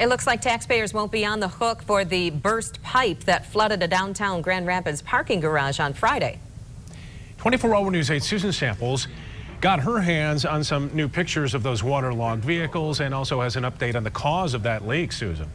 It looks like taxpayers won't be on the hook for the burst pipe that flooded a downtown Grand Rapids parking garage on Friday. 24-Hour News 8 Susan Samples got her hands on some new pictures of those waterlogged vehicles and also has an update on the cause of that leak, Susan.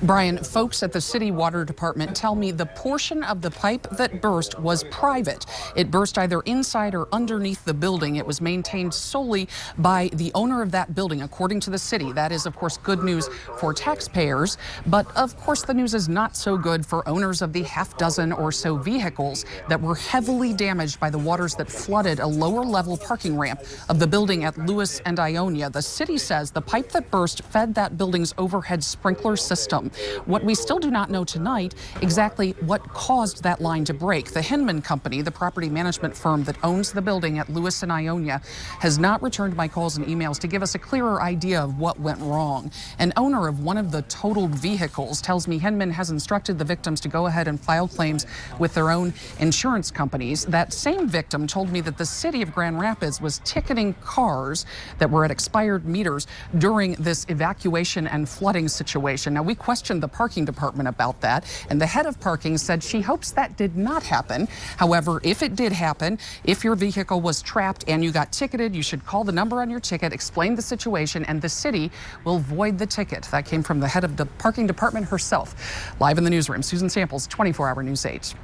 Brian, folks at the city water department tell me the portion of the pipe that burst was private. It burst either inside or underneath the building. It was maintained solely by the owner of that building, according to the city. That is, of course, good news for taxpayers. But, of course, the news is not so good for owners of the half dozen or so vehicles that were heavily damaged by the waters that flooded a lower-level parking ramp of the building at Lewis and Ionia. The city says the pipe that burst fed that building's overhead sprinkler system. What we still do not know tonight exactly what caused that line to break. The Hinman company, the property management firm that owns the building at Lewis and Ionia, has not returned my calls and emails to give us a clearer idea of what went wrong. An owner of one of the totaled vehicles tells me Hinman has instructed the victims to go ahead and file claims with their own insurance companies. That same victim told me that the city of Grand Rapids was ticketing cars that were at expired meters during this evacuation and flooding situation. Now, we questioned the parking department about that, and the head of parking said she hopes that did not happen. However, if it did happen, if your vehicle was trapped and you got ticketed, you should call the number on your ticket, explain the situation, and the city will void the ticket. That came from the head of the parking department herself. Live in the newsroom, Susan Samples, 24-Hour News 8.